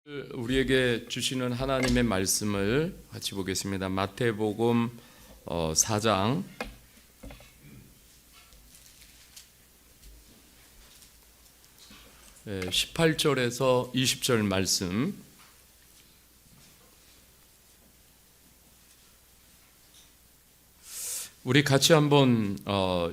우리에게 주시는 하나님의 말씀을 같이 보겠습니다. 마태복음 4장 18절에서 20절 말씀. 우리 같이 한번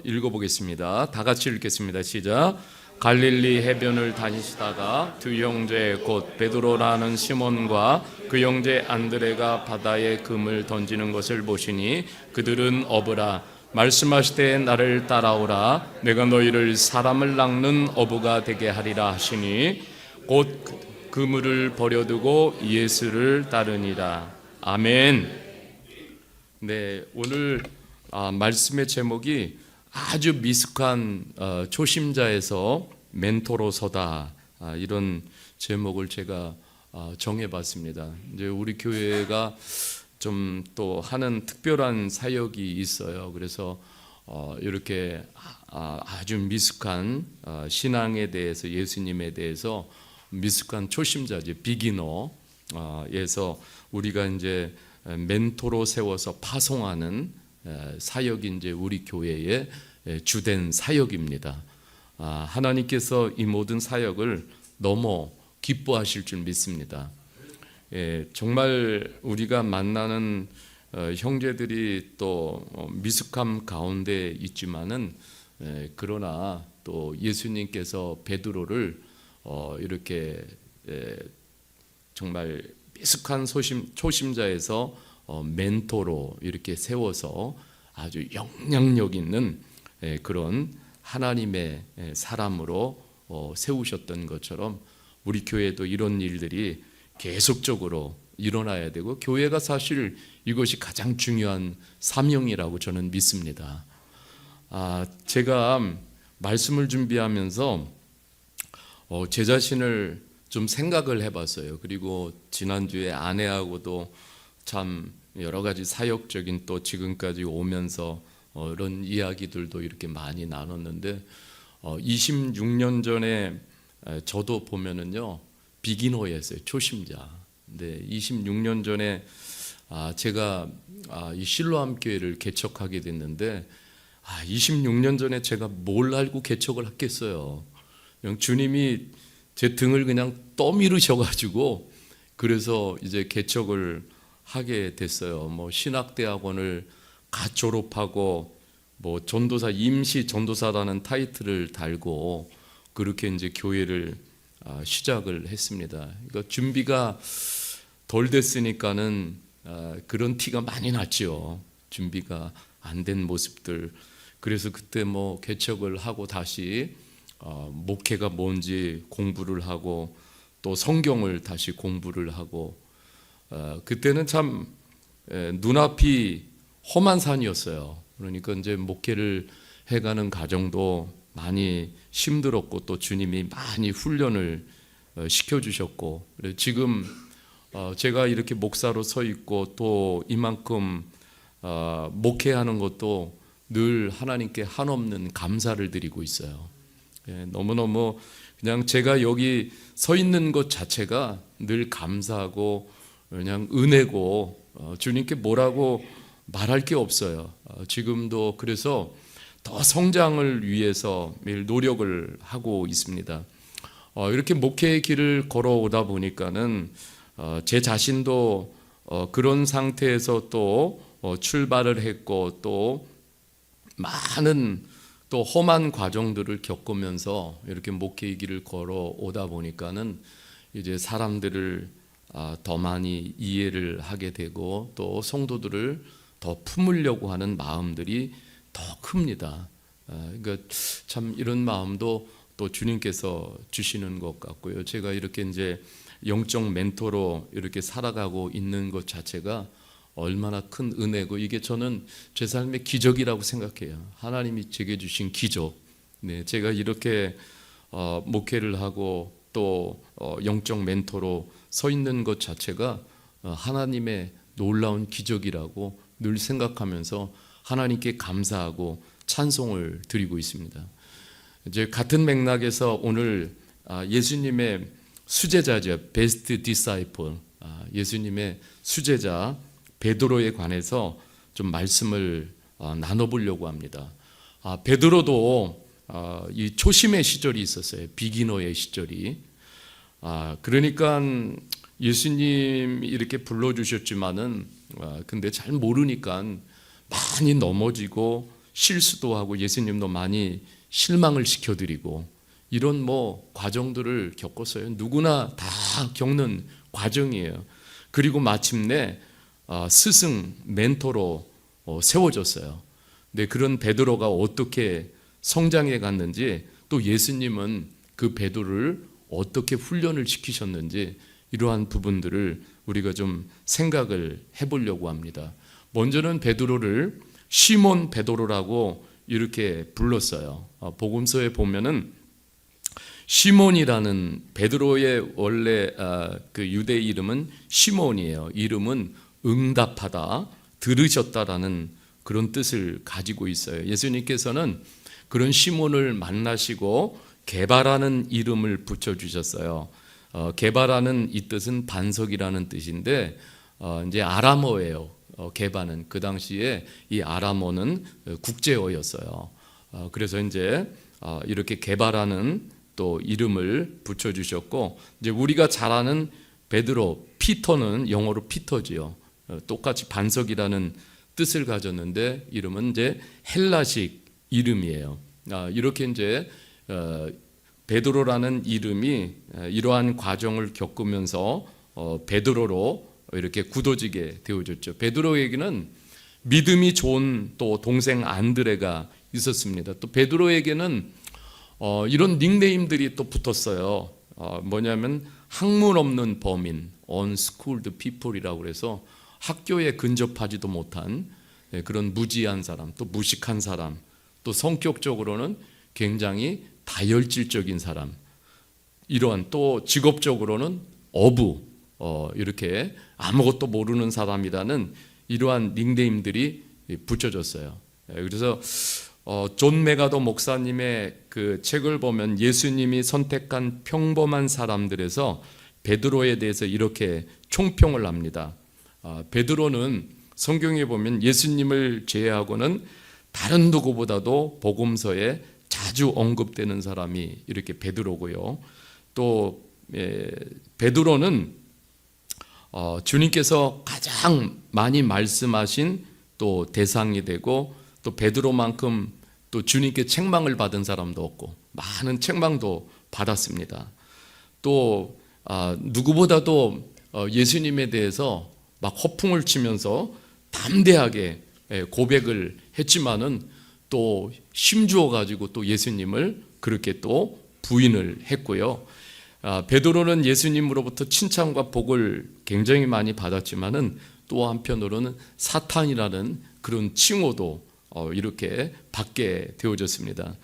읽어보겠습니다. 다 같이 읽겠습니다. 시작. 갈릴리 해변을 다니시다가 두 형제 곧 베드로라는 시몬과 그 형제 안드레가 바다에 금을 던지는 것을 보시니 그들은 어부라. 말씀하시되 나를 따라오라. 내가 너희를 사람을 낚는 어부가 되게 하리라 하시니 곧 그물을 버려두고 예수를 따르니라. 아멘. 네, 오늘 말씀의 제목이 아주 미숙한 초심자에서 멘토로 서다, 이런 제목을 제가 정해봤습니다. 이제 우리 교회가 좀 또 하는 특별한 사역이 있어요. 그래서 이렇게 아주 미숙한 신앙에 대해서, 예수님에 대해서 미숙한 초심자지, 비기너에서 우리가 이제 멘토로 세워서 파송하는 사역이 이제 우리 교회의 주된 사역입니다. 하나님께서 이 모든 사역을 너무 기뻐하실 줄 믿습니다. 정말 우리가 만나는 형제들이 또 미숙함 가운데 있지만은, 그러나 또 예수님께서 베드로를 이렇게 정말 미숙한 초심자에서 멘토로 이렇게 세워서 아주 영향력 있는 그런 하나님의 사람으로 세우셨던 것처럼 우리 교회도 이런 일들이 계속적으로 일어나야 되고, 교회가 사실 이것이 가장 중요한 사명이라고 저는 믿습니다. 제가 말씀을 준비하면서 제 자신을 좀 생각을 해봤어요. 그리고 지난주에 아내하고도 참 여러 가지 사역적인, 또 지금까지 오면서 이런 이야기들도 이렇게 많이 나눴는데, 26년 전에 저도 보면은요, 비기너였어요. 초심자. 근데 26년 전에 제가 이 실로암 교회를 개척하게 됐는데, 26년 전에 제가 뭘 알고 개척을 했겠어요. 그냥 주님이 제 등을 그냥 떠밀으셔가지고, 그래서 이제 개척을 하게 됐어요. 뭐 신학대학원을 갓 졸업하고 뭐 전도사, 임시 전도사라는 타이틀을 달고 그렇게 이제 교회를 시작을 했습니다. 그러니까 준비가 덜 됐으니까는 그런 티가 많이 났죠. 준비가 안 된 모습들. 그래서 그때 뭐 개척을 하고 다시 목회가 뭔지 공부를 하고, 또 성경을 다시 공부를 하고, 그때는 참 눈앞이 험한 산이었어요. 그러니까 이제 목회를 해가는 과정도 많이 힘들었고, 또 주님이 많이 훈련을 시켜주셨고, 지금 제가 이렇게 목사로 서 있고 또 이만큼 목회하는 것도 늘 하나님께 한없는 감사를 드리고 있어요. 너무너무 그냥 제가 여기 서 있는 것 자체가 늘 감사하고 그냥 은혜고, 주님께 뭐라고 말할 게 없어요. 지금도 그래서 더 성장을 위해서 매일 노력을 하고 있습니다. 이렇게 목회의 길을 걸어오다 보니까는 제 자신도 그런 상태에서 또 출발을 했고, 또 많은 또 험한 과정들을 겪으면서 이렇게 목회의 길을 걸어오다 보니까는 이제 사람들을 더 많이 이해를 하게 되고, 또 성도들을 더 품으려고 하는 마음들이 더 큽니다. 그러니까 참 이런 마음도 또 주님께서 주시는 것 같고요. 제가 이렇게 이제 영적 멘토로 이렇게 살아가고 있는 것 자체가 얼마나 큰 은혜고, 이게 저는 제 삶의 기적이라고 생각해요. 하나님이 제게 주신 기적. 네, 제가 이렇게 목회를 하고 또 영적 멘토로 서 있는 것 자체가 하나님의 놀라운 기적이라고 늘 생각하면서 하나님께 감사하고 찬송을 드리고 있습니다. 이제 같은 맥락에서 오늘 예수님의 수제자죠. 베스트 디사이플. 예수님의 수제자 베드로에 관해서 좀 말씀을 나눠보려고 합니다. 베드로도 이 초심의 시절이 있었어요. 비기너의 시절이. 그러니까 예수님이 이렇게 불러주셨지만은 근데 잘 모르니까 많이 넘어지고 실수도 하고 예수님도 많이 실망을 시켜드리고 이런 과정들을 겪었어요. 누구나 다 겪는 과정이에요. 그리고 마침내 스승 멘토로 세워졌어요. 근데 그런 베드로가 어떻게 성장해 갔는지, 또 예수님은 그 베드로를 어떻게 훈련을 시키셨는지, 이러한 부분들을 우리가 좀 생각을 해보려고 합니다. 먼저는 베드로를 시몬 베드로라고 이렇게 불렀어요. 복음서에 보면은 시몬이라는 베드로의 원래 그 유대 이름은 시몬이에요. 이름은 응답하다, 들으셨다라는 그런 뜻을 가지고 있어요. 예수님께서는 그런 시몬을 만나시고 게바라는 이름을 붙여주셨어요. 게바라는 이 뜻은 반석이라는 뜻인데 이제 아람어예요. 게바는 그 당시에 이 아람어는 국제어였어요. 그래서 이제 이렇게 게바라는 또 이름을 붙여주셨고, 이제 우리가 잘 아는 베드로, 피터는 영어로 피터지요. 똑같이 반석이라는 뜻을 가졌는데 이름은 이제 헬라식 이름이에요. 이렇게 이제 베드로라는 이름이 이러한 과정을 겪으면서 베드로로 이렇게 굳어지게 되어졌죠. 베드로에게는 믿음이 좋은 또 동생 안드레가 있었습니다. 또 베드로에게는 이런 닉네임들이 또 붙었어요. 뭐냐면 학문 없는 범인, unschooled people이라고 해서 학교에 근접하지도 못한 그런 무지한 사람, 또 무식한 사람, 또 성격적으로는 굉장히 다혈질적인 사람, 이러한, 또 직업적으로는 어부, 이렇게 아무것도 모르는 사람이라는 이러한 닉네임들이 붙여졌어요. 그래서 존 메가더 목사님의 그 책을 보면 예수님이 선택한 평범한 사람들에서 베드로에 대해서 이렇게 총평을 합니다. 베드로는 성경에 보면 예수님을 제외하고는 다른 누구보다도 복음서에 자주 언급되는 사람이 이렇게 베드로고요. 또 베드로는 주님께서 가장 많이 말씀하신 또 대상이 되고, 또 베드로만큼 또 주님께 책망을 받은 사람도 없고 많은 책망도 받았습니다. 또 누구보다도 예수님에 대해서 막 허풍을 치면서 담대하게 고백을 했지만은 또 힘주어 가지고 또 예수님을 그렇게 또 부인을 했고요. 베드로는 예수님으로부터 칭찬과 복을 굉장히 많이 받았지만은 또 한편으로는 사탄이라는 그런 칭호도 이렇게 받게 되어졌습니다.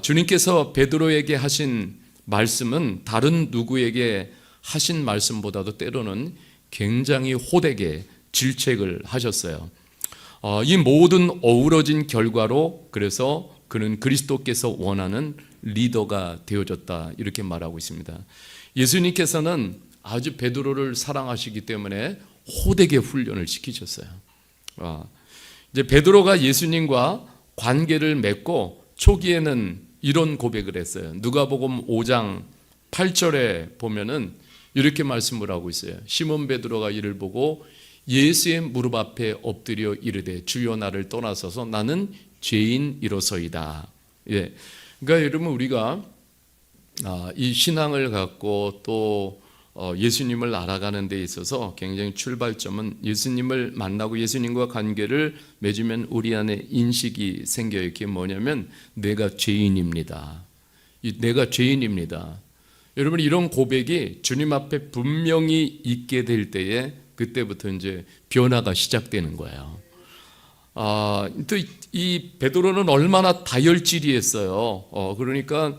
주님께서 베드로에게 하신 말씀은 다른 누구에게 하신 말씀보다도 때로는 굉장히 호되게 질책을 하셨어요. 이 모든 어우러진 결과로 그래서 그는 그리스도께서 원하는 리더가 되어졌다, 이렇게 말하고 있습니다. 예수님께서는 아주 베드로를 사랑하시기 때문에 호되게 훈련을 시키셨어요. 이제 베드로가 예수님과 관계를 맺고 초기에는 이런 고백을 했어요. 누가복음 5장 8절에 보면은 이렇게 말씀을 하고 있어요. 시몬 베드로가 이를 보고 예수의 무릎 앞에 엎드려 이르되 주여 나를 떠나서서 나는 죄인이로소이다. 그러니까 여러분, 우리가 이 신앙을 갖고 또 예수님을 알아가는 데 있어서 굉장히 출발점은 예수님을 만나고 예수님과 관계를 맺으면 우리 안에 인식이 생겨요. 그게 뭐냐면 내가 죄인입니다. 내가 죄인입니다. 여러분, 이런 고백이 주님 앞에 분명히 있게 될 때에 그때부터 이제 변화가 시작되는 거예요. 또 이 베드로는 얼마나 다혈질이었어요. 그러니까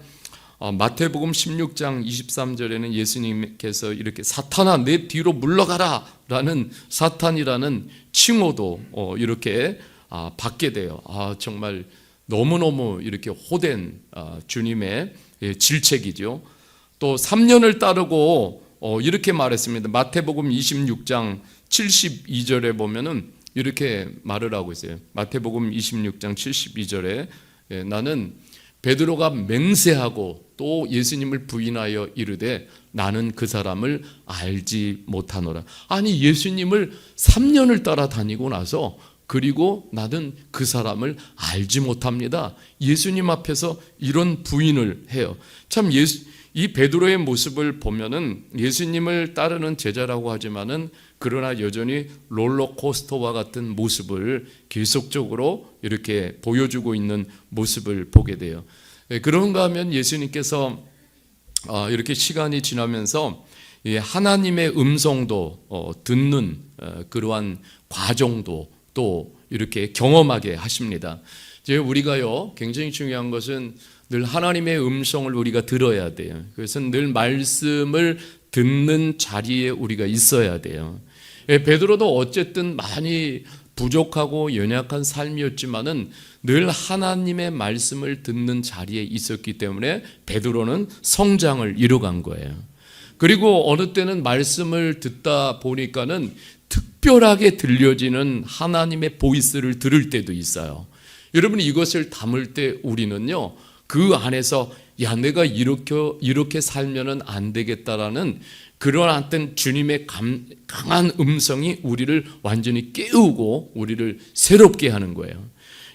마태복음 16장 23절에는 예수님께서 이렇게 사탄아 내 뒤로 물러가라 라는 사탄이라는 칭호도 이렇게 받게 돼요. 정말 너무너무 이렇게 호된 주님의 질책이죠. 또 3년을 따르고 이렇게 말했습니다. 마태복음 26장 72절에 보면은 이렇게 말을 하고 있어요. 마태복음 26장 72절에 나는 베드로가 맹세하고 또 예수님을 부인하여 이르되 나는 그 사람을 알지 못하노라. 아니, 예수님을 3년을 따라다니고 나서 그리고 나는 그 사람을 알지 못합니다. 예수님 앞에서 이런 부인을 해요. 참 이 베드로의 모습을 보면은 예수님을 따르는 제자라고 하지만은 그러나 여전히 롤러코스터와 같은 모습을 계속적으로 이렇게 보여주고 있는 모습을 보게 돼요. 그런가 하면 예수님께서 이렇게 시간이 지나면서 하나님의 음성도 듣는 그러한 과정도 또 이렇게 경험하게 하십니다. 이제 우리가요, 굉장히 중요한 것은 늘 하나님의 음성을 우리가 들어야 돼요. 그래서 늘 말씀을 듣는 자리에 우리가 있어야 돼요. 베드로도 어쨌든 많이 부족하고 연약한 삶이었지만은 늘 하나님의 말씀을 듣는 자리에 있었기 때문에 베드로는 성장을 이뤄간 거예요. 그리고 어느 때는 말씀을 듣다 보니까는 특별하게 들려지는 하나님의 보이스를 들을 때도 있어요. 여러분, 이것을 담을 때 우리는요, 그 안에서 야, 내가 이렇게 살면은 안 되겠다라는 그런 어떤 주님의 강한 음성이 우리를 완전히 깨우고 우리를 새롭게 하는 거예요.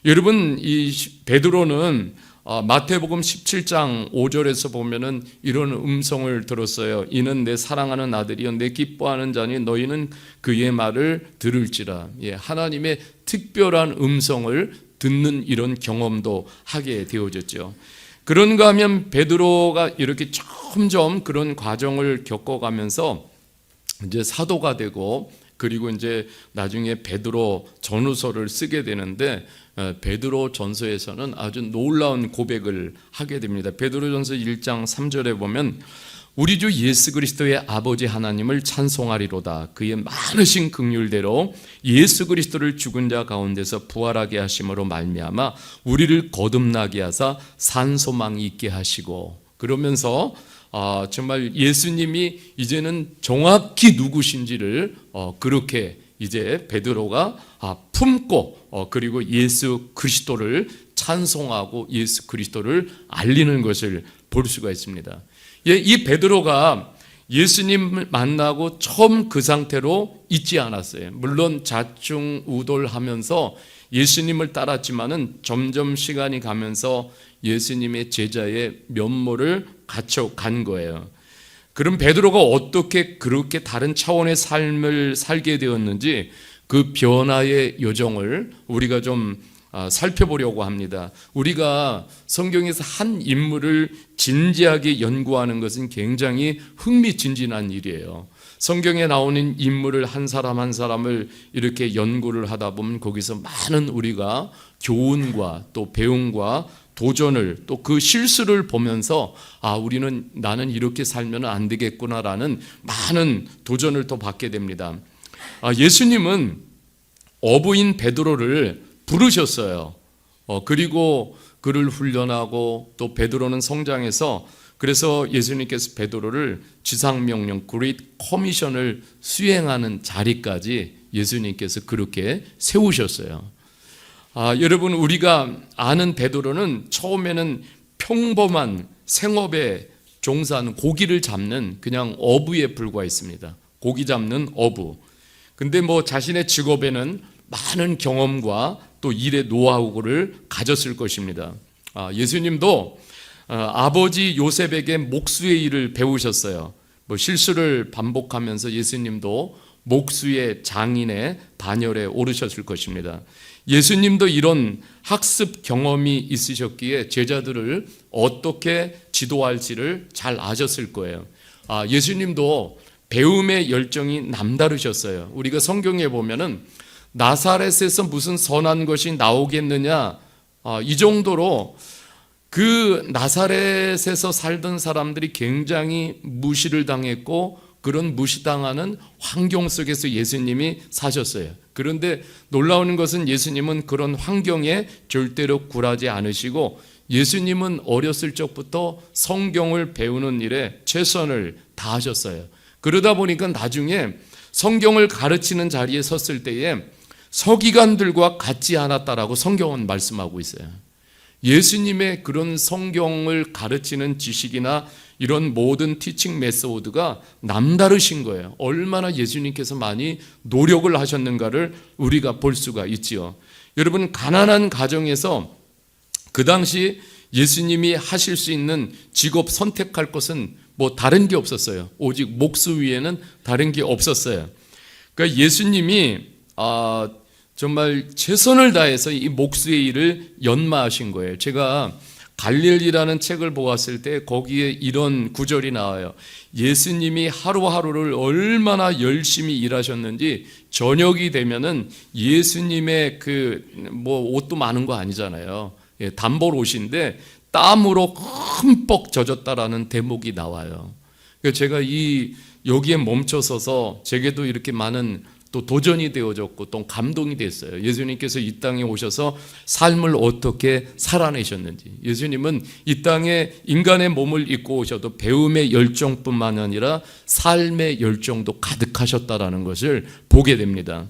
여러분, 이 베드로는 마태복음 17장 5절에서 보면은 이런 음성을 들었어요. 이는 내 사랑하는 아들이요 내 기뻐하는 자니 너희는 그의 말을 들을지라. 하나님의 특별한 음성을 듣는 이런 경험도 하게 되어졌죠. 그런가 하면 베드로가 이렇게 점점 그런 과정을 겪어가면서 이제 사도가 되고 그리고 이제 나중에 베드로 전후서를 쓰게 되는데 베드로 전서에서는 아주 놀라운 고백을 하게 됩니다. 베드로 전서 1장 3절에 보면 우리 주 예수 그리스도의 아버지 하나님을 찬송하리로다. 그의 많으신 긍휼대로 예수 그리스도를 죽은 자 가운데서 부활하게 하심으로 말미암아 우리를 거듭나게 하사 산 소망이 있게 하시고, 그러면서 정말 예수님이 이제는 정확히 누구신지를 그렇게 이제 베드로가 품고 그리고 예수 그리스도를 찬송하고 예수 그리스도를 알리는 것을 볼 수가 있습니다. 이 베드로가 예수님을 만나고 처음 그 상태로 있지 않았어요. 물론 자충우돌하면서 예수님을 따랐지만은 점점 시간이 가면서 예수님의 제자의 면모를 갖춰간 거예요. 그럼 베드로가 어떻게 그렇게 다른 차원의 삶을 살게 되었는지 그 변화의 여정을 우리가 좀 살펴보려고 합니다. 우리가 성경에서 한 인물을 진지하게 연구하는 것은 굉장히 흥미진진한 일이에요. 성경에 나오는 인물을 한 사람 한 사람을 이렇게 연구를 하다 보면 거기서 많은 우리가 교훈과 또 배움과 도전을 또 그 실수를 보면서 나는 이렇게 살면 안 되겠구나라는 많은 도전을 또 받게 됩니다. 예수님은 어부인 베드로를 부르셨어요. 그리고 그를 훈련하고 또 베드로는 성장해서, 그래서 예수님께서 베드로를 지상명령 그레이트 커미션을 수행하는 자리까지 예수님께서 그렇게 세우셨어요. 여러분, 우리가 아는 베드로는 처음에는 평범한 생업에 종사하는 고기를 잡는 그냥 어부에 불과했습니다. 고기 잡는 어부. 근데 자신의 직업에는 많은 경험과 또 일의 노하우를 가졌을 것입니다. 예수님도 아버지 요셉에게 목수의 일을 배우셨어요. 실수를 반복하면서 예수님도 목수의 장인의 반열에 오르셨을 것입니다. 예수님도 이런 학습 경험이 있으셨기에 제자들을 어떻게 지도할지를 잘 아셨을 거예요. 예수님도 배움의 열정이 남다르셨어요. 우리가 성경에 보면은 나사렛에서 무슨 선한 것이 나오겠느냐, 이 정도로 그 나사렛에서 살던 사람들이 굉장히 무시를 당했고 그런 무시당하는 환경 속에서 예수님이 사셨어요. 그런데 놀라운 것은 예수님은 그런 환경에 절대로 굴하지 않으시고 예수님은 어렸을 적부터 성경을 배우는 일에 최선을 다하셨어요. 그러다 보니까 나중에 성경을 가르치는 자리에 섰을 때에 서기관들과 같지 않았다라고 성경은 말씀하고 있어요. 예수님의 그런 성경을 가르치는 지식이나 이런 모든 티칭 메소드가 남다르신 거예요. 얼마나 예수님께서 많이 노력을 하셨는가를 우리가 볼 수가 있지요. 여러분, 가난한 가정에서 그 당시 예수님이 하실 수 있는 직업 선택할 것은 뭐 다른 게 없었어요. 오직 목수 위에는 다른 게 없었어요. 그러니까 예수님이 정말 최선을 다해서 이 목수의 일을 연마하신 거예요. 제가 갈릴리라는 책을 보았을 때 거기에 이런 구절이 나와요. 예수님이 하루하루를 얼마나 열심히 일하셨는지 저녁이 되면은 예수님의 옷도 많은 거 아니잖아요. 단벌 옷인데 땀으로 흠뻑 젖었다라는 대목이 나와요. 제가 여기에 멈춰서서 제게도 이렇게 많은 또 도전이 되어졌고 또 감동이 됐어요. 예수님께서 이 땅에 오셔서 삶을 어떻게 살아내셨는지. 예수님은 이 땅에 인간의 몸을 입고 오셔도 배움의 열정뿐만 아니라 삶의 열정도 가득하셨다라는 것을 보게 됩니다.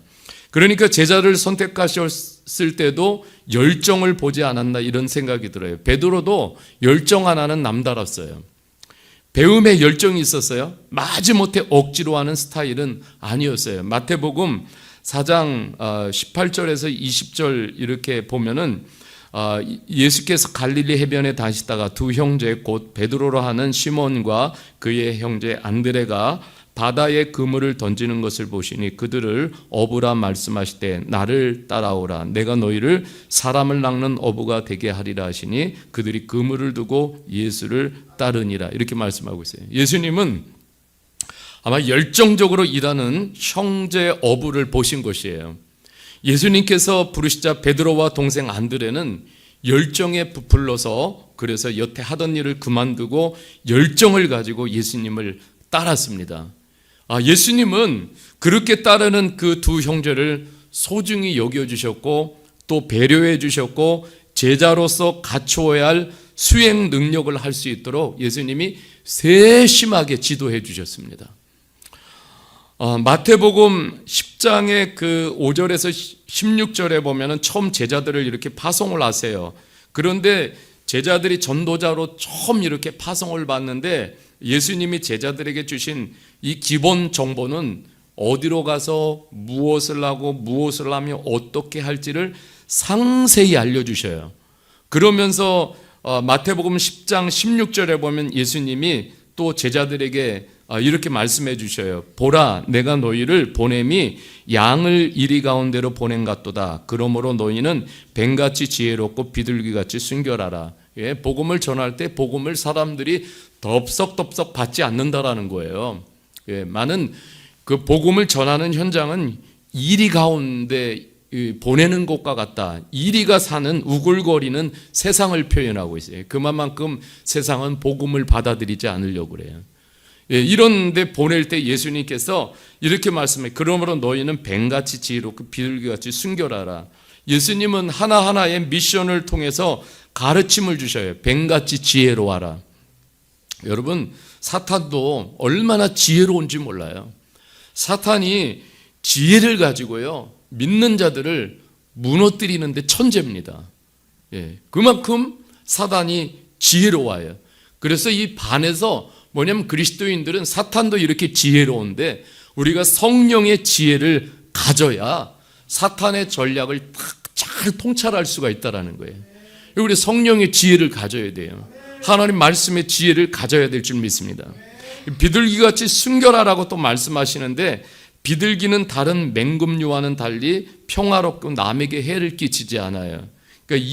그러니까 제자를 선택하셨을 때도 열정을 보지 않았나 이런 생각이 들어요. 베드로도 열정 하나는 남달랐어요. 배움에 열정이 있었어요. 마지못해 억지로 하는 스타일은 아니었어요. 마태복음 4장 18절에서 20절 이렇게 보면은 예수께서 갈릴리 해변에 다니시다가 두 형제 곧 베드로로 하는 시몬과 그의 형제 안드레가 바다에 그물을 던지는 것을 보시니 그들을 어부라 말씀하시되 나를 따라오라 내가 너희를 사람을 낚는 어부가 되게 하리라 하시니 그들이 그물을 두고 예수를 따르니라 이렇게 말씀하고 있어요. 예수님은 아마 열정적으로 일하는 형제 어부를 보신 것이에요. 예수님께서 부르시자 베드로와 동생 안드레는 열정에 부풀러서 그래서 여태 하던 일을 그만두고 열정을 가지고 예수님을 따랐습니다. 예수님은 그렇게 따르는 그 두 형제를 소중히 여겨주셨고 또 배려해 주셨고 제자로서 갖추어야 할 수행 능력을 할 수 있도록 예수님이 세심하게 지도해 주셨습니다. 마태복음 10장의 그 5절에서 16절에 보면은 처음 제자들을 이렇게 파송을 하세요. 그런데 제자들이 전도자로 처음 이렇게 파송을 받는데 예수님이 제자들에게 주신 이 기본 정보는 어디로 가서 무엇을 하고 무엇을 하며 어떻게 할지를 상세히 알려주셔요. 그러면서 마태복음 10장 16절에 보면 예수님이 또 제자들에게 이렇게 말씀해 주셔요. 보라 내가 너희를 보냄이 양을 이리 가운데로 보낸 같도다. 그러므로 너희는 뱀같이 지혜롭고 비둘기같이 순결하라. 복음을 전할 때 복음을 사람들이 덥석덥석 받지 않는다라는 거예요. 많은 그 복음을 전하는 현장은 이리 가운데 보내는 것과 같다. 이리가 사는 우글거리는 세상을 표현하고 있어요. 그만큼 세상은 복음을 받아들이지 않으려고 그래요. 이런데 보낼 때 예수님께서 이렇게 말씀해. 그러므로 너희는 뱀같이 지혜롭고 비둘기같이 순결하라. 예수님은 하나하나의 미션을 통해서 가르침을 주셔요. 뱀같이 지혜로워라. 여러분, 사탄도 얼마나 지혜로운지 몰라요. 사탄이 지혜를 가지고요 믿는 자들을 무너뜨리는데 천재입니다. 그만큼 사탄이 지혜로워요. 그래서 이 반에서 뭐냐면 그리스도인들은 사탄도 이렇게 지혜로운데 우리가 성령의 지혜를 가져야 사탄의 전략을 잘 통찰할 수가 있다는 거예요. 우리 성령의 지혜를 가져야 돼요. 하나님 말씀의 지혜를 가져야 될 줄 믿습니다. 비둘기같이 순결하라고 또 말씀하시는데 비둘기는 다른 맹금류와는 달리 평화롭고 남에게 해를 끼치지 않아요. 그러니까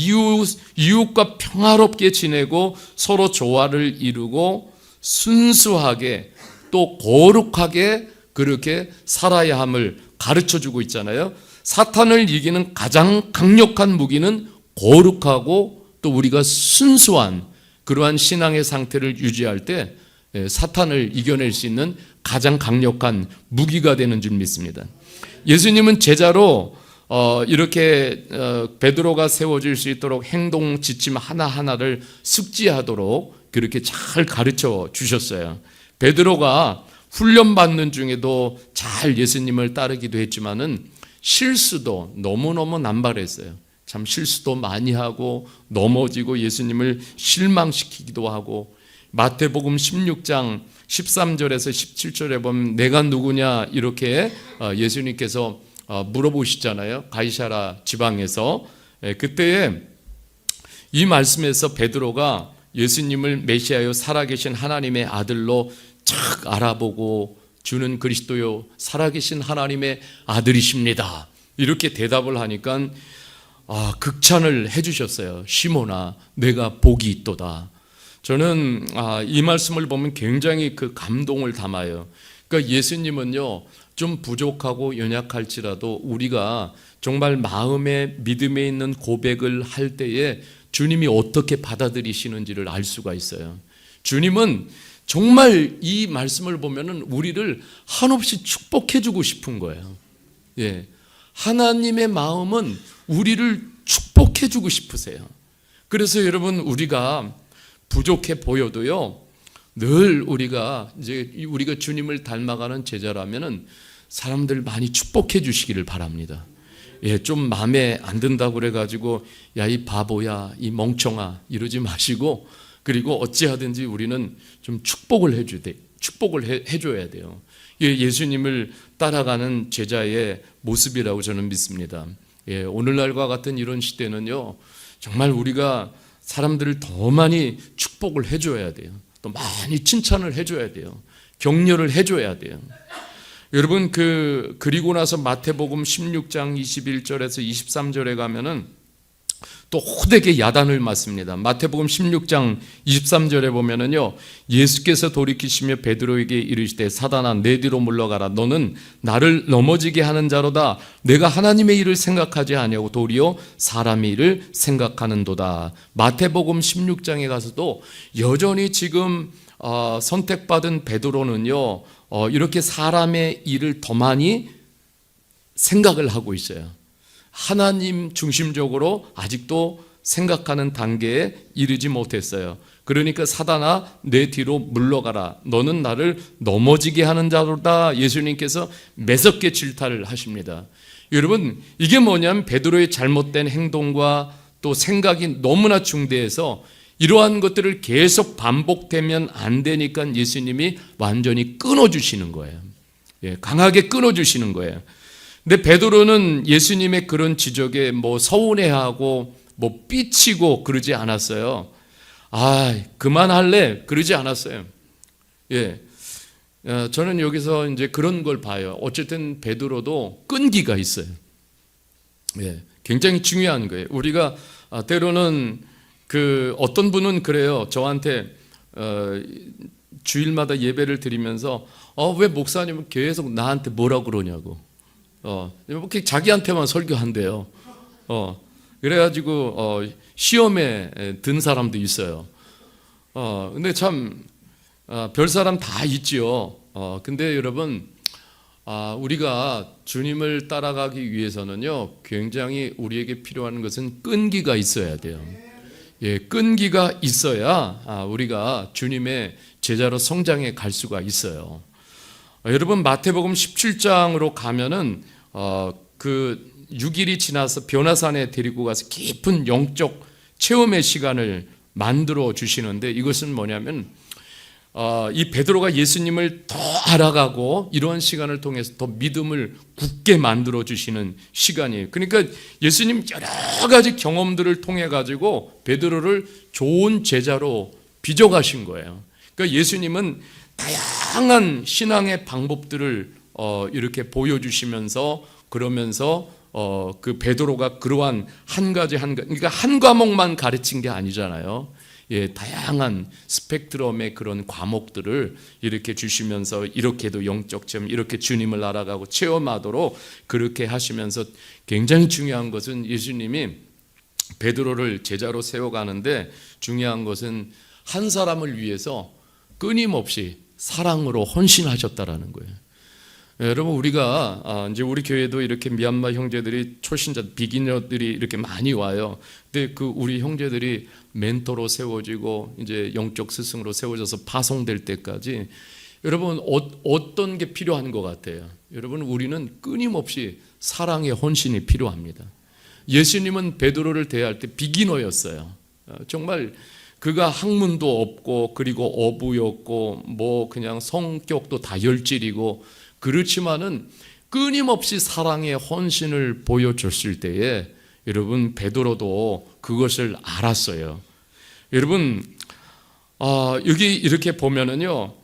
이웃과 평화롭게 지내고 서로 조화를 이루고 순수하게 또 거룩하게 그렇게 살아야 함을 가르쳐주고 있잖아요. 사탄을 이기는 가장 강력한 무기는 거룩하고 또 우리가 순수한 그러한 신앙의 상태를 유지할 때 사탄을 이겨낼 수 있는 가장 강력한 무기가 되는 줄 믿습니다. 예수님은 제자로 이렇게 베드로가 세워질 수 있도록 행동 지침 하나하나를 숙지하도록 그렇게 잘 가르쳐 주셨어요. 베드로가 훈련받는 중에도 잘 예수님을 따르기도 했지만은 실수도 너무너무 남발했어요. 참 실수도 많이 하고 넘어지고 예수님을 실망시키기도 하고, 마태복음 16장 13절에서 17절에 보면 내가 누구냐 이렇게 예수님께서 물어보시잖아요. 가이사라 지방에서. 그때에 이 말씀에서 베드로가 예수님을 메시아요 살아계신 하나님의 아들로 착 알아보고 주는 그리스도요 살아계신 하나님의 아들이십니다 이렇게 대답을 하니까 극찬을 해주셨어요. 시몬아 내가 복이 있도다. 저는 이 말씀을 보면 굉장히 그 감동을 담아요. 그러니까 예수님은요 좀 부족하고 연약할지라도 우리가 정말 마음의 믿음에 있는 고백을 할 때에 주님이 어떻게 받아들이시는지를 알 수가 있어요. 주님은 정말 이 말씀을 보면은 우리를 한없이 축복해 주고 싶은 거예요. 예. 하나님의 마음은 우리를 축복해 주고 싶으세요. 그래서 여러분 우리가 부족해 보여도요, 늘 우리가 주님을 닮아가는 제자라면은 사람들 많이 축복해 주시기를 바랍니다. 예, 좀 마음에 안 든다고 그래가지고 야 이 바보야 이 멍청아 이러지 마시고, 그리고 어찌하든지 우리는 좀 축복을 해줘야 돼요. 예수님을 따라가는 제자의 모습이라고 저는 믿습니다. 예, 오늘날과 같은 이런 시대는요 정말 우리가 사람들을 더 많이 축복을 해줘야 돼요. 또 많이 칭찬을 해줘야 돼요. 격려를 해줘야 돼요. 여러분 그리고 나서 마태복음 16장 21절에서 23절에 가면은 또 호되게 야단을 맞습니다. 마태복음 16장 23절에 보면은요 예수께서 돌이키시며 베드로에게 이르시되 사단아 내 뒤로 물러가라. 너는 나를 넘어지게 하는 자로다. 내가 하나님의 일을 생각하지 아니하고 도리어 사람의 일을 생각하는도다. 마태복음 16장에 가서도 여전히 지금 선택받은 베드로는요 이렇게 사람의 일을 더 많이 생각을 하고 있어요. 하나님 중심적으로 아직도 생각하는 단계에 이르지 못했어요. 그러니까 사단아 내 뒤로 물러가라. 너는 나를 넘어지게 하는 자로다. 예수님께서 매섭게 질타를 하십니다. 여러분 이게 뭐냐면 베드로의 잘못된 행동과 또 생각이 너무나 중대해서 이러한 것들을 계속 반복되면 안 되니까 예수님이 완전히 끊어주시는 거예요. 예, 강하게 끊어주시는 거예요. 근데 베드로는 예수님의 그런 지적에 서운해하고 삐치고 그러지 않았어요. 그만할래 그러지 않았어요. 예, 저는 여기서 이제 그런 걸 봐요. 어쨌든 베드로도 끈기가 있어요. 예, 굉장히 중요한 거예요. 우리가 때로는 어떤 분은 그래요. 저한테 주일마다 예배를 드리면서 왜 목사님은 계속 나한테 뭐라 그러냐고. 자기한테만 설교한대요. 그래가지고 시험에 든 사람도 있어요. 근데 참 별 사람 다 있지요. 근데 여러분 우리가 주님을 따라가기 위해서는요 굉장히 우리에게 필요한 것은 끈기가 있어야 돼요. 예, 끈기가 있어야 우리가 주님의 제자로 성장해 갈 수가 있어요. 여러분 마태복음 17장으로 가면은 6일이 지나서 변화산에 데리고 가서 깊은 영적 체험의 시간을 만들어 주시는데, 이것은 뭐냐면 이 베드로가 예수님을 더 알아가고 이런 시간을 통해서 더 믿음을 굳게 만들어 주시는 시간이에요. 그러니까 예수님 여러 가지 경험들을 통해 가지고 베드로를 좋은 제자로 빚어가신 거예요. 그러니까 예수님은 다양한 신앙의 방법들을 이렇게 보여주시면서 그러면서 그 베드로가 그러한 한 가지 그러니까 한 과목만 가르친 게 아니잖아요. 예, 다양한 스펙트럼의 그런 과목들을 이렇게 주시면서 이렇게도 영적 체험, 이렇게 주님을 알아가고 체험하도록 그렇게 하시면서, 굉장히 중요한 것은 예수님이 베드로를 제자로 세워가는데 중요한 것은 한 사람을 위해서 끊임없이 사랑으로 헌신하셨다라는 거예요. 여러분 우리가 이제 우리 교회도 이렇게 미얀마 형제들이 초신자 비기너들이 이렇게 많이 와요. 근데 그 우리 형제들이 멘토로 세워지고 이제 영적 스승으로 세워져서 파송될 때까지 여러분 어떤 게 필요한 것 같아요? 여러분 우리는 끊임없이 사랑의 헌신이 필요합니다. 예수님은 베드로를 대할 때 비기너였어요. 정말 그가 학문도 없고 그리고 어부였고 뭐 그냥 성격도 다혈질이고 그렇지만은 끊임없이 사랑의 헌신을 보여줬을 때에 여러분 베드로도 그것을 알았어요. 여러분 여기 이렇게 보면은요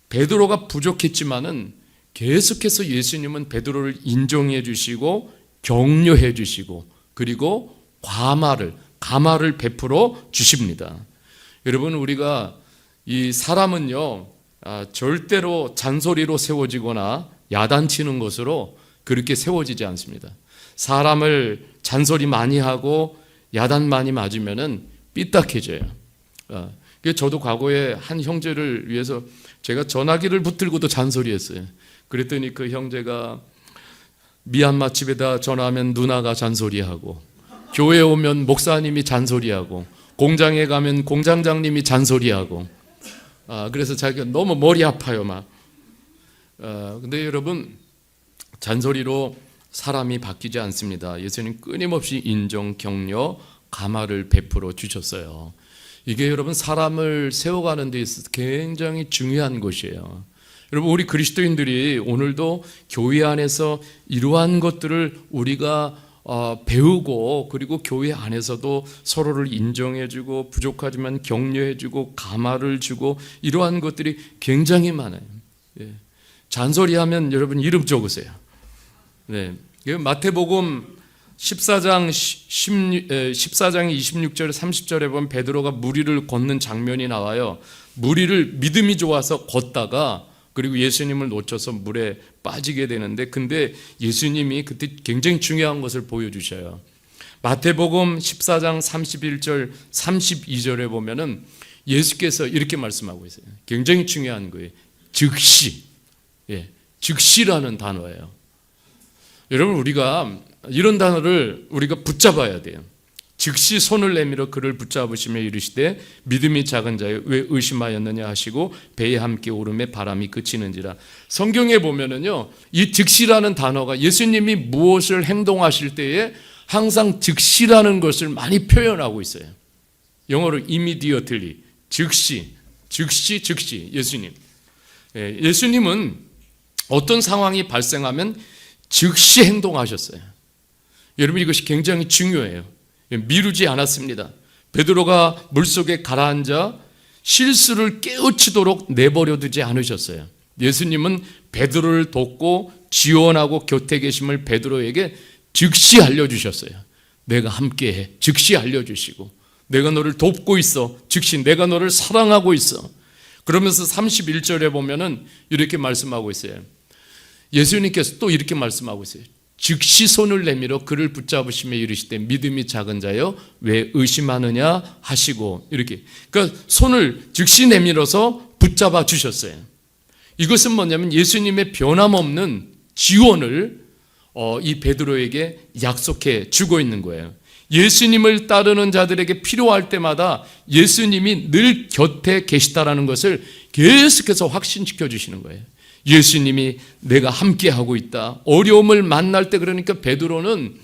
베드로가 부족했지만은 계속해서 예수님은 베드로를 인정해 주시고 격려해 주시고 그리고 가마를 베풀어 주십니다. 여러분 우리가 이 사람은요 절대로 잔소리로 세워지거나 야단치는 것으로 그렇게 세워지지 않습니다. 사람을 잔소리 많이 하고 야단 많이 맞으면은 삐딱해져요. 저도 과거에 한 형제를 위해서 제가 전화기를 붙들고도 잔소리했어요. 그랬더니 그 형제가 미얀마 집에다 전화하면 누나가 잔소리하고 교회에 오면 목사님이 잔소리하고 공장에 가면 공장장님이 잔소리하고 그래서 자기가 너무 머리 아파요 막. 근데 여러분 잔소리로 사람이 바뀌지 않습니다. 예수님 끊임없이 인정, 격려, 가마를 베풀어 주셨어요. 이게 여러분 사람을 세워가는 데 있어서 굉장히 중요한 것이에요. 여러분 우리 그리스도인들이 오늘도 교회 안에서 이러한 것들을 우리가 배우고 그리고 교회 안에서도 서로를 인정해주고 부족하지만 격려해주고 가마를 주고 이러한 것들이 굉장히 많아요. 잔소리하면 여러분 이름 적으세요. 네. 마태복음 14장 26절 30절에 보면 베드로가 무리를 걷는 장면이 나와요. 무리를 믿음이 좋아서 걷다가 그리고 예수님을 놓쳐서 물에 빠지게 되는데 근데 예수님이 그때 굉장히 중요한 것을 보여주셔요. 마태복음 14장 31절 32절에 보면은 예수께서 이렇게 말씀하고 있어요. 굉장히 중요한 거예요. 즉시. 즉시라는 단어예요. 여러분 우리가 이런 단어를 우리가 붙잡아야 돼요. 즉시 손을 내밀어 그를 붙잡으시며 이르시되 믿음이 작은 자여 왜 의심하였느냐 하시고 배에 함께 오름에 바람이 그치는지라. 성경에 보면은요 이 즉시라는 단어가 예수님이 무엇을 행동하실 때에 항상 즉시라는 것을 많이 표현하고 있어요. 영어로 immediately, 즉시 예수님. 예수님은 어떤 상황이 발생하면 즉시 행동하셨어요. 여러분 이것이 굉장히 중요해요. 미루지 않았습니다. 베드로가 물속에 가라앉아 실수를 깨우치도록 내버려 두지 않으셨어요. 예수님은 베드로를 돕고 지원하고 곁에 계심을 베드로에게 즉시 알려주셨어요. 내가 함께해. 즉시 알려주시고 내가 너를 돕고 있어. 즉시 내가 너를 사랑하고 있어. 그러면서 31절에 보면은 이렇게 말씀하고 있어요. 예수님께서 또 이렇게 말씀하고 있어요. 즉시 손을 내밀어 그를 붙잡으시며 이르시되 믿음이 작은 자여 왜 의심하느냐 하시고 이렇게 그러니까 손을 즉시 내밀어서 붙잡아 주셨어요. 이것은 뭐냐면 예수님의 변함없는 지원을 이 베드로에게 약속해 주고 있는 거예요. 예수님을 따르는 자들에게 필요할 때마다 예수님이 늘 곁에 계시다라는 것을 계속해서 확신시켜 주시는 거예요. 예수님이 내가 함께하고 있다. 어려움을 만날 때 그러니까 베드로는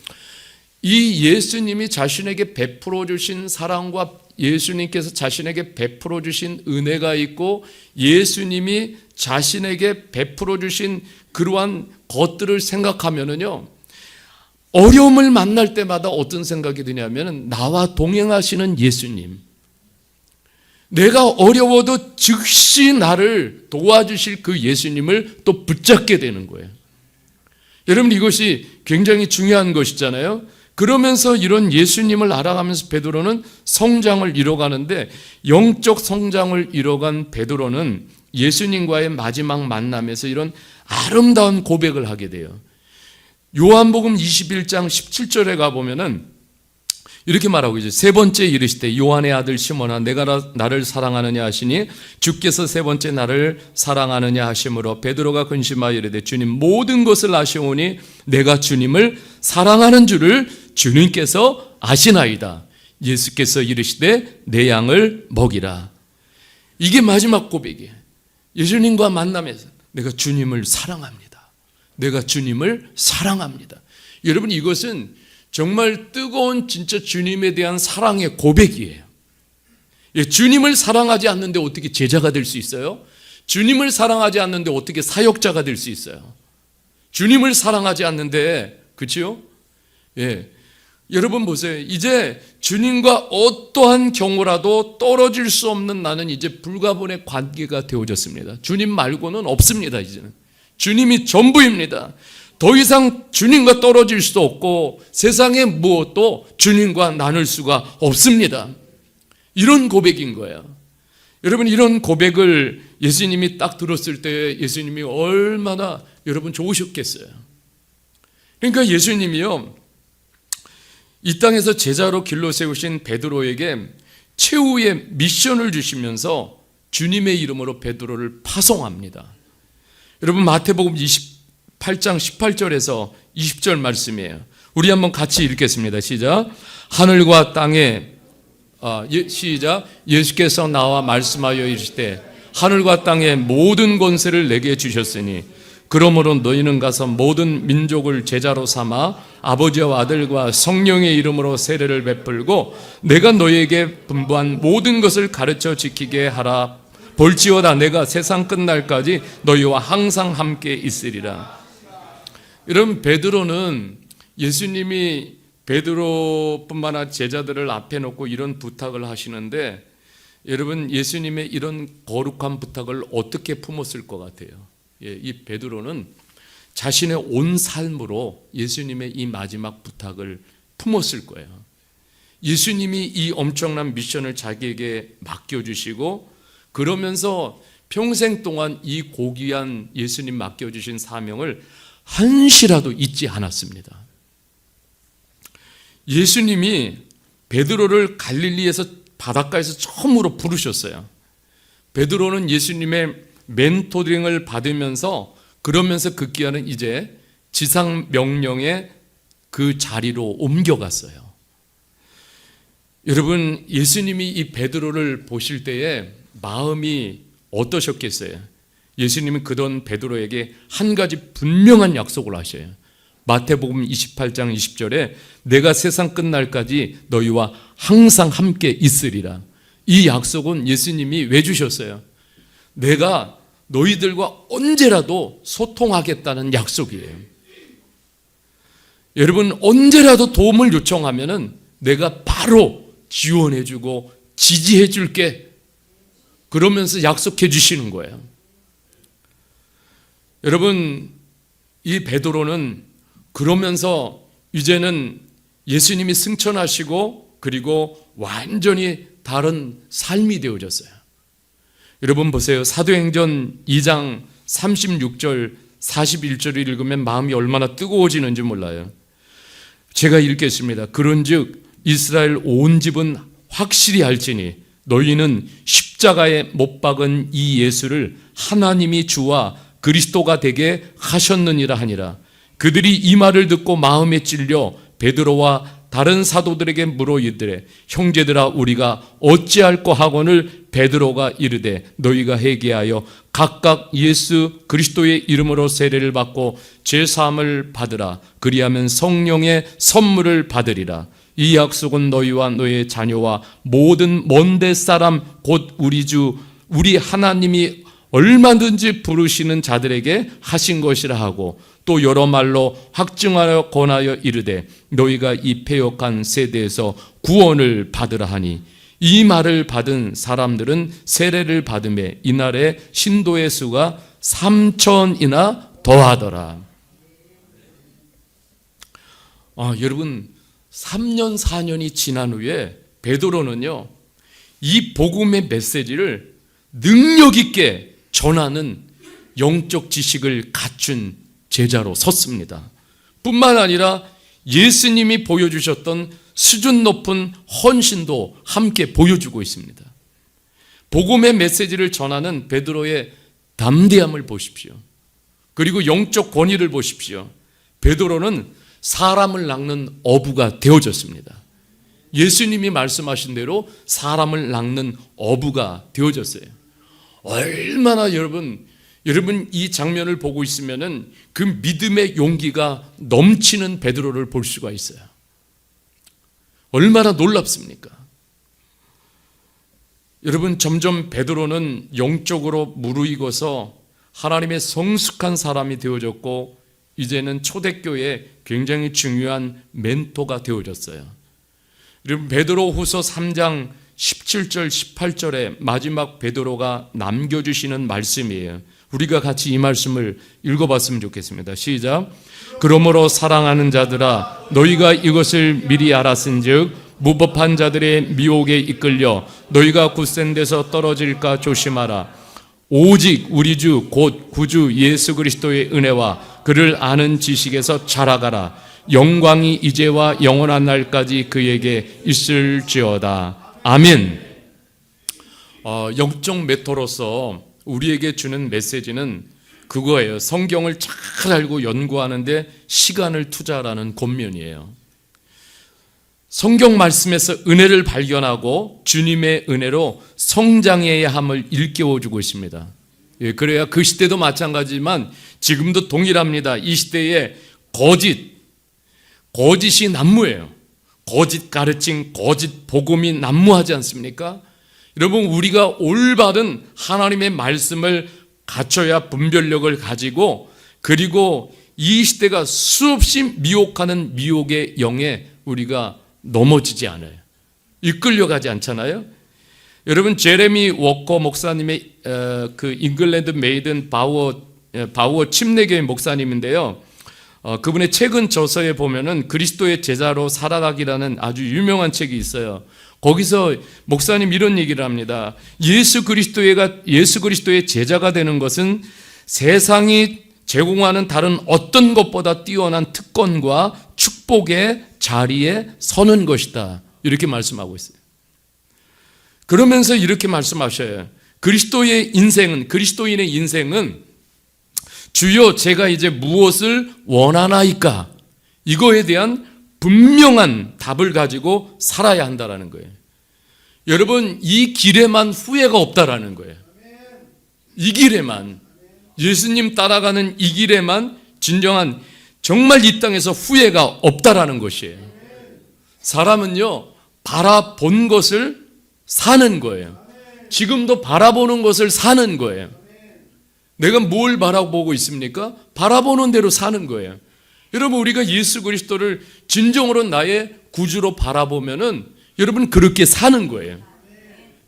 이 예수님이 자신에게 베풀어 주신 사랑과 예수님께서 자신에게 베풀어 주신 은혜가 있고 예수님이 자신에게 베풀어 주신 그러한 것들을 생각하면은요 어려움을 만날 때마다 어떤 생각이 드냐면 나와 동행하시는 예수님, 내가 어려워도 즉시 나를 도와주실 그 예수님을 또 붙잡게 되는 거예요. 여러분 이것이 굉장히 중요한 것이잖아요. 그러면서 이런 예수님을 알아가면서 베드로는 성장을 이뤄가는데 영적 성장을 이뤄간 베드로는 예수님과의 마지막 만남에서 이런 아름다운 고백을 하게 돼요. 요한복음 21장 17절에 가보면은 이렇게 말하고 이제 세 번째 이르시되 요한의 아들 시몬아 내가 나를 사랑하느냐 하시니 주께서 세 번째 나를 사랑하느냐 하심으로 베드로가 근심하여 이르되 주님 모든 것을 아시오니 내가 주님을 사랑하는 줄을 주님께서 아시나이다. 예수께서 이르시되 내 양을 먹이라. 이게 마지막 고백이에요. 예수님과 만나면서 내가 주님을 사랑합니다. 내가 주님을 사랑합니다. 여러분 이것은 정말 뜨거운 진짜 주님에 대한 사랑의 고백이에요. 주님을 사랑하지 않는데 어떻게 제자가 될 수 있어요? 주님을 사랑하지 않는데 어떻게 사역자가 될 수 있어요? 주님을 사랑하지 않는데, 그렇죠? 예. 여러분 보세요. 이제 주님과 어떠한 경우라도 떨어질 수 없는 나는 이제 불가분의 관계가 되어졌습니다. 주님 말고는 없습니다. 이제는 주님이 전부입니다. 더 이상 주님과 떨어질 수도 없고 세상의 무엇도 주님과 나눌 수가 없습니다. 이런 고백인 거예요. 여러분 이런 고백을 예수님이 딱 들었을 때 예수님이 얼마나 여러분 좋으셨겠어요. 그러니까 예수님이요 이 땅에서 제자로 길러 세우신 베드로에게 최후의 미션을 주시면서 주님의 이름으로 베드로를 파송합니다. 여러분 마태복음 28장 18절에서 20절 말씀이에요. 우리 한번 같이 읽겠습니다. 시작. 하늘과 땅에 시작. 예수께서 나와 말씀하여 이르시되 하늘과 땅의 모든 권세를 내게 주셨으니 그러므로 너희는 가서 모든 민족을 제자로 삼아 아버지와 아들과 성령의 이름으로 세례를 베풀고 내가 너희에게 분부한 모든 것을 가르쳐 지키게 하라. 볼지어다 내가 세상 끝날까지 너희와 항상 함께 있으리라. 여러분 베드로는 예수님이 베드로뿐만 아니라 제자들을 앞에 놓고 이런 부탁을 하시는데 여러분 예수님의 이런 거룩한 부탁을 어떻게 품었을 것 같아요? 이 베드로는 자신의 온 삶으로 예수님의 이 마지막 부탁을 품었을 거예요. 예수님이 이 엄청난 미션을 자기에게 맡겨주시고 그러면서 평생 동안 이 고귀한 예수님 맡겨주신 사명을 한시라도 잊지 않았습니다. 예수님이 베드로를 갈릴리에서 바닷가에서 처음으로 부르셨어요. 베드로는 예수님의 멘토링을 받으면서 그러면서 급기야는 이제 지상 명령의 그 자리로 옮겨갔어요. 여러분 예수님이 이 베드로를 보실 때에 마음이 어떠셨겠어요? 예수님은 그런 베드로에게 한 가지 분명한 약속을 하셔요. 마태복음 28장 20절에 내가 세상 끝날까지 너희와 항상 함께 있으리라. 이 약속은 예수님이 왜 주셨어요? 내가 너희들과 언제라도 소통하겠다는 약속이에요. 여러분 언제라도 도움을 요청하면은 내가 바로 지원해주고 지지해줄게. 그러면서 약속해 주시는 거예요. 여러분 이 베드로는 그러면서 이제는 예수님이 승천하시고 그리고 완전히 다른 삶이 되어졌어요. 여러분 보세요. 사도행전 2장 36절 41절을 읽으면 마음이 얼마나 뜨거워지는지 몰라요. 제가 읽겠습니다. 그런즉 이스라엘 온 집은 확실히 알지니 너희는 십자가에 못 박은 이 예수를 하나님이 주와 그리스도가 되게 하셨느니라 하니라. 그들이 이 말을 듣고 마음에 찔려 베드로와 다른 사도들에게 물어 이르되 형제들아 우리가 어찌할꼬 하거늘 베드로가 이르되 너희가 회개하여 각각 예수 그리스도의 이름으로 세례를 받고 죄사함을 받으라. 그리하면 성령의 선물을 받으리라. 이 약속은 너희와 너희 자녀와 모든 먼데 사람 곧 우리 주 우리 하나님이 얼마든지 부르시는 자들에게 하신 것이라 하고 또 여러 말로 확증하여 권하여 이르되 너희가 이 패역한 세대에서 구원을 받으라 하니 이 말을 받은 사람들은 세례를 받음에 이날에 신도의 수가 3,000이나 더하더라. 여러분 3년 4년이 지난 후에 베드로는요 이 복음의 메시지를 능력 있게 전하는 영적 지식을 갖춘 제자로 섰습니다. 뿐만 아니라 예수님이 보여주셨던 수준 높은 헌신도 함께 보여주고 있습니다. 복음의 메시지를 전하는 베드로의 담대함을 보십시오. 그리고 영적 권위를 보십시오. 베드로는 사람을 낚는 어부가 되어졌습니다. 예수님이 말씀하신 대로 사람을 낚는 어부가 되어졌어요. 얼마나 여러분 이 장면을 보고 있으면은 그 믿음의 용기가 넘치는 베드로를 볼 수가 있어요. 얼마나 놀랍습니까? 여러분, 점점 베드로는 영적으로 무르익어서 하나님의 성숙한 사람이 되어졌고 이제는 초대교회에 굉장히 중요한 멘토가 되어졌어요. 여러분, 베드로후서 3장 17절 18절에 마지막 베드로가 남겨주시는 말씀이에요. 우리가 같이 이 말씀을 읽어봤으면 좋겠습니다. 시작. 그러므로 사랑하는 자들아, 너희가 이것을 미리 알았은즉 무법한 자들의 미혹에 이끌려 너희가 굳센 데서 떨어질까 조심하라. 오직 우리 주 곧 구주 예수 그리스도의 은혜와 그를 아는 지식에서 자라가라. 영광이 이제와 영원한 날까지 그에게 있을지어다. 아멘. 영적 멘토로서 우리에게 주는 메시지는 그거예요. 성경을 잘 알고 연구하는데 시간을 투자하라는 권면이에요. 성경 말씀에서 은혜를 발견하고 주님의 은혜로 성장해야 함을 일깨워주고 있습니다. 그래야 그 시대도 마찬가지지만 지금도 동일합니다. 이 시대에 거짓이 난무해요. 거짓 가르침, 거짓 복음이 난무하지 않습니까? 여러분, 우리가 올바른 하나님의 말씀을 갖춰야 분별력을 가지고, 그리고 이 시대가 수없이 미혹하는 미혹의 영에 우리가 넘어지지 않아요. 이끌려가지 않잖아요. 여러분, 제레미 워커 목사님의 그 잉글랜드 메이든 바우어 침례교회 목사님인데요. 그분의 최근 저서에 보면은 그리스도의 제자로 살아가기라는 아주 유명한 책이 있어요. 거기서 목사님 이런 얘기를 합니다. 예수 그리스도의 제자가 되는 것은 세상이 제공하는 다른 어떤 것보다 뛰어난 특권과 축복의 자리에 서는 것이다. 이렇게 말씀하고 있어요. 그러면서 이렇게 말씀하셔요. 그리스도인의 인생은 주여 제가 이제 무엇을 원하나이까? 이거에 대한 분명한 답을 가지고 살아야 한다라는 거예요. 여러분, 이 길에만 후회가 없다라는 거예요. 이 길에만, 예수님 따라가는 이 길에만 진정한 정말 이 땅에서 후회가 없다라는 것이에요. 사람은요, 바라본 것을 사는 거예요. 지금도 바라보는 것을 사는 거예요. 내가 뭘 바라보고 있습니까? 바라보는 대로 사는 거예요. 여러분, 우리가 예수 그리스도를 진정으로 나의 구주로 바라보면은 여러분 그렇게 사는 거예요.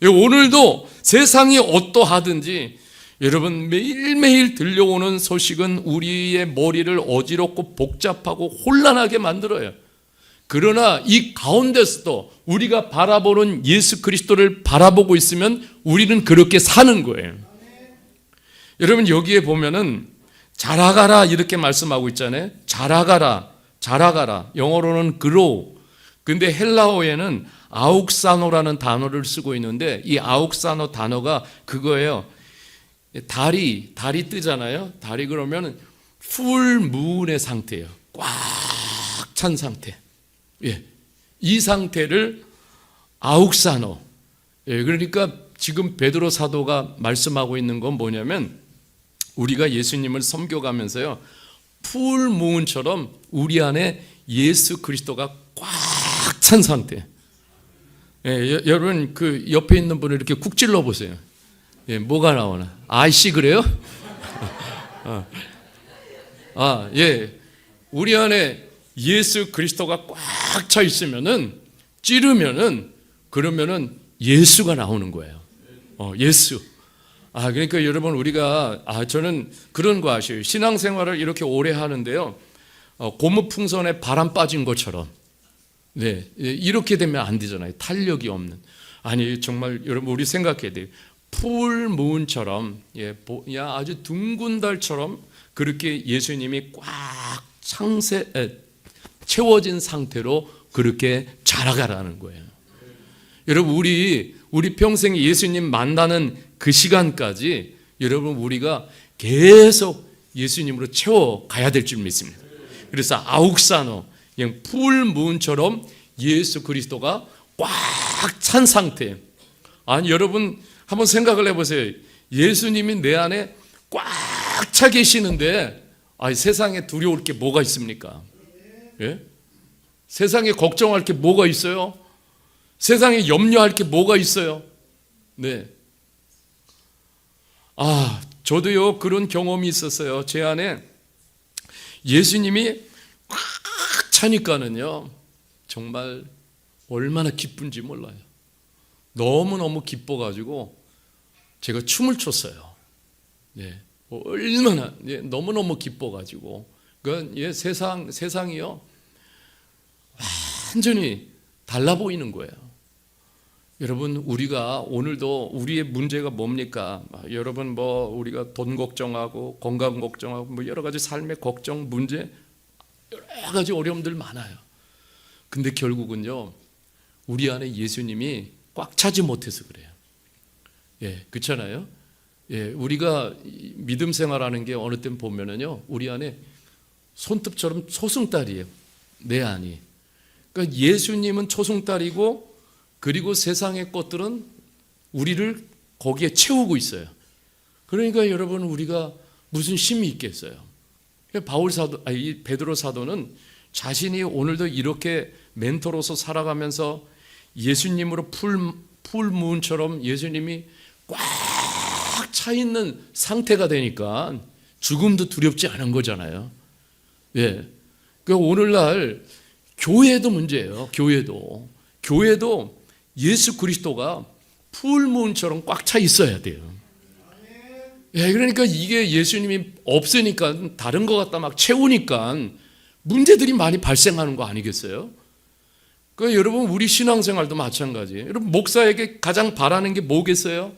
오늘도 세상이 어떠하든지 여러분 매일매일 들려오는 소식은 우리의 머리를 어지럽고 복잡하고 혼란하게 만들어요. 그러나 이 가운데서도 우리가 바라보는 예수 그리스도를 바라보고 있으면 우리는 그렇게 사는 거예요. 여러분, 여기에 보면은 자라가라 이렇게 말씀하고 있잖아요. 자라가라. 영어로는 grow. 근데 헬라어에는 아욱사노라는 단어를 쓰고 있는데 이 아욱사노 단어가 그거예요. 달이 뜨잖아요. 달이 그러면 풀 무운의 상태예요. 꽉 찬 상태. 예. 이 상태를 아욱사노. 예, 그러니까 지금 베드로 사도가 말씀하고 있는 건 뭐냐면 우리가 예수님을 섬겨가면서요, 풀무운처럼 우리 안에 예수 그리스도가 꽉 찬 상태. 예, 여러분 그 옆에 있는 분을 이렇게 쿡 찔러 보세요. 예, 뭐가 나오나? 아이씨 그래요? 예, 우리 안에 예수 그리스도가 꽉 차 있으면은 찌르면은 그러면은 예수가 나오는 거예요. 예수. 그러니까 여러분 우리가 저는 그런 거 아셔요. 신앙생활을 이렇게 오래 하는데요. 고무풍선에 바람 빠진 것처럼 네, 이렇게 되면 안 되잖아요. 탄력이 없는. 아니 정말 여러분 우리 생각해야 돼요. 풀무운처럼 아주 둥근 달처럼 그렇게 예수님이 꽉 채워진 상태로 그렇게 자라가라는 거예요. 여러분 우리 평생 예수님 만나는 그 시간까지 여러분 우리가 계속 예수님으로 채워가야 될 줄 믿습니다. 그래서 아욱산호 그냥 풀무원처럼 예수 그리스도가 꽉 찬 상태. 아니 여러분 한번 생각을 해보세요. 예수님이 내 안에 꽉 차 계시는데 세상에 두려울 게 뭐가 있습니까? 예? 세상에 걱정할 게 뭐가 있어요? 세상에 염려할 게 뭐가 있어요? 네. 저도요 그런 경험이 있었어요. 제 안에 예수님이 꽉 차니까는요 정말 얼마나 기쁜지 몰라요. 너무너무 기뻐가지고 제가 춤을 췄어요. 네. 얼마나 너무너무 기뻐가지고 그러니까 세상이요 완전히 달라 보이는 거예요. 여러분 우리가 오늘도 우리의 문제가 뭡니까? 여러분 우리가 돈 걱정하고 건강 걱정하고 여러 가지 삶의 걱정 문제 여러 가지 어려움들 많아요. 근데 결국은요 우리 안에 예수님이 꽉 차지 못해서 그래요. 그렇잖아요. 우리가 믿음 생활하는 게 어느 때 보면은요 우리 안에 손톱처럼 초승달이에요. 내 안이. 그러니까 예수님은 초승달이고 그리고 세상의 것들은 우리를 거기에 채우고 있어요. 그러니까 여러분 우리가 무슨 힘이 있겠어요? 베드로 사도는 자신이 오늘도 이렇게 멘토로서 살아가면서 예수님으로 풀무원처럼 예수님이 꽉 차 있는 상태가 되니까 죽음도 두렵지 않은 거잖아요. 그러니까 오늘날 교회도 문제예요. 교회도 예수 그리스도가 풀무원처럼 꽉 차 있어야 돼요. 그러니까 이게 예수님이 없으니까 다른 것 갖다 막 채우니까 문제들이 많이 발생하는 거 아니겠어요? 그러니까 여러분 우리 신앙생활도 마찬가지예요. 여러분 목사에게 가장 바라는 게 뭐겠어요?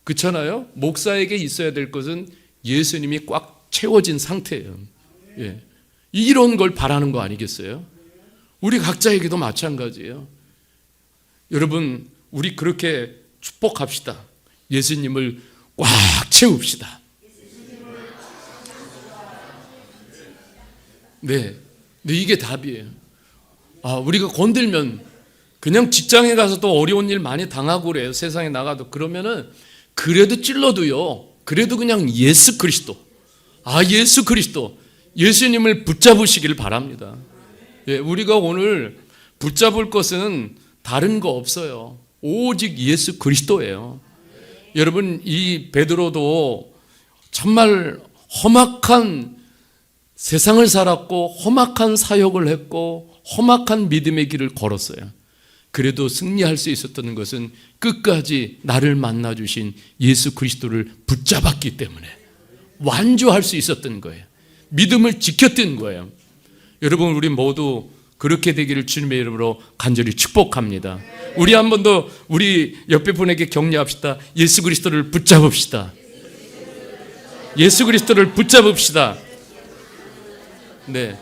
그렇잖아요. 목사에게 있어야 될 것은 예수님이 꽉 채워진 상태예요. 이런 걸 바라는 거 아니겠어요? 우리 각자에게도 마찬가지예요. 여러분 우리 그렇게 축복합시다. 예수님을 꽉 채웁시다. 네, 이게 답이에요. 우리가 건들면 그냥 직장에 가서도 어려운 일 많이 당하고 그래요. 세상에 나가도. 그러면은 그래도 찔러도요. 그래도 그냥 예수 그리스도. 예수 그리스도. 예수님을 붙잡으시길 바랍니다. 우리가 오늘 붙잡을 것은 다른 거 없어요. 오직 예수 그리스도예요. 여러분 이 베드로도 정말 험악한 세상을 살았고 험악한 사역을 했고 험악한 믿음의 길을 걸었어요. 그래도 승리할 수 있었던 것은 끝까지 나를 만나주신 예수 그리스도를 붙잡았기 때문에 완주할 수 있었던 거예요. 믿음을 지켰던 거예요. 여러분 우리 모두 그렇게 되기를 주님의 이름으로 간절히 축복합니다. 우리 한 번 더 우리 옆에 분에게 격려합시다. 예수 그리스도를 붙잡읍시다. 예수 그리스도를 붙잡읍시다. 네.